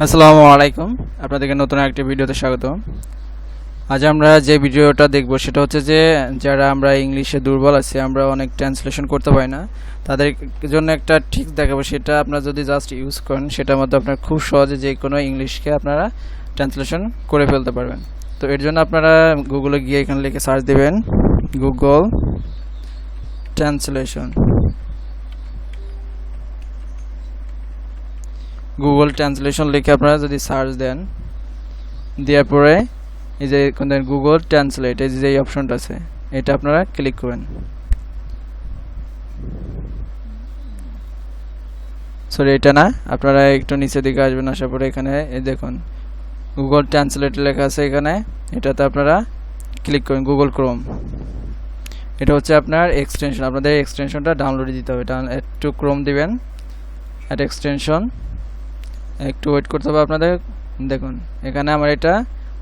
আসসালামু আলাইকুম, আপনাদেরকে নতুন একটা ভিডিওতে স্বাগত। আজ আমরা যে ভিডিওটা দেখব সেটা হচ্ছে যে যারা আমরা ইংলিশে দুর্বল আছি, আমরা অনেক ট্রান্সলেশন করতে পারি না, তাদের জন্য একটা ঠিক দেখাবো। সেটা আপনারা যদি জাস্ট ইউজ করেন, সেটার মধ্যে আপনারা খুব সহজে যে কোনো ইংলিশকে আপনারা ট্রান্সলেশন করে ফেলতে পারবেন। তো এর জন্য আপনারা গুগলে গিয়ে এখানে লিখে সার্চ দেবেন গুগল ট্রান্সলেশন। গুগল ট্রান্সলেশন লিখে আপনারা যদি সার্চ দেন, দেওয়ার পরে এই যে গুগল ট্রান্সলেট, এই যে অপশনটা আছে, এটা আপনারা ক্লিক করবেন। সরি, এটা না, আপনারা একটু নিচের দিকে আসবেন। আসার পরে এখানে এই দেখুন গুগল ট্রান্সলেট লেখা আছে, এখানে এটাতে আপনারা ক্লিক করুন। গুগল ক্রোম, এটা হচ্ছে আপনার এক্সটেনশন। আপনাদের এক্সটেনশনটা ডাউনলোডে দিতে হবে। একটু ক্রোম দিবেন, একটা এক্সটেনশন, একটু ওয়েট করতে হবে আপনাদের। দেখুন এখানে আমার এটা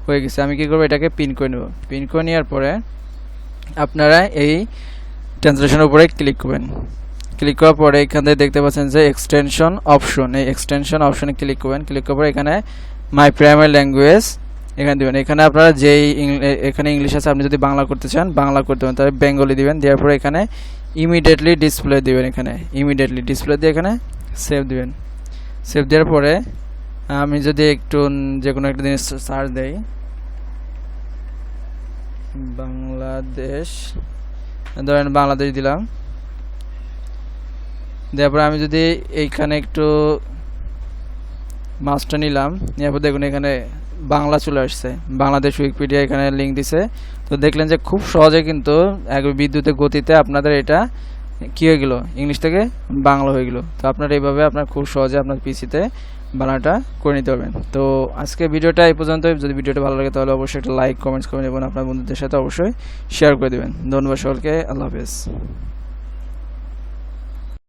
হয়ে গেছে। আমি কি করব, এটাকে পিন করে নেব। পিন করে নেওয়ার পরে আপনারা এই ট্রান্সলেশনের উপরে ক্লিক করবেন। ক্লিক করার পরে এখানে দেখতে পাচ্ছেন যে এক্সটেনশন অপশন, এই এক্সটেনশন অপশনে ক্লিক করবেন। ক্লিক করার পরে এখানে মাই প্রাইমারি ল্যাঙ্গুয়েজ এখানে দিবেন। এখানে আপনারা যেই এখানে ইংলিশ আছে, আপনি যদি বাংলা করতে চান বাংলা করতে পারেন, তাহলে বেঙ্গলি দিবেন। দেওয়ার পরে এখানে ইমিডিয়েটলি ডিসপ্লে দিবেন। এখানে ইমিডিয়েটলি ডিসপ্লে দিয়ে এখানে সেভ দিবেন। সেভ দেওয়ার পরে আমি যদি একটু যে কোনো একটা জিনিস সার্চ দেই, বাংলাদেশ, ধরেন বাংলাদেশ দিলাম। দেওয়ার পরে আমি যদি এইখানে একটু মাছটা নিলাম, এরপর দেখুন এখানে বাংলা চলে আসছে, বাংলাদেশ উইকিপিডিয়া এখানে লিঙ্ক দিছে। তো দেখলেন যে খুব সহজে কিন্তু একবার বিদ্যুতের গতিতে আপনাদের এটা কি হয়ে গেল, ইংলিশ থেকে বাংলা হয়ে গেল। তো আপনারা এইভাবে আপনার খুব সহজে আপনার পিসিতে বাংলাটা করে নিতে পারবেন। তো আজকে ভিডিওটা এই পর্যন্ত। যদি ভিডিওটা ভালো লাগে তাহলে অবশ্যই একটা লাইক কমেন্টস করবেন এবং আপনার বন্ধুদের সাথে অবশ্যই শেয়ার করে দেবেন। ধন্যবাদ সকলকে, আল্লাহ হাফেজ।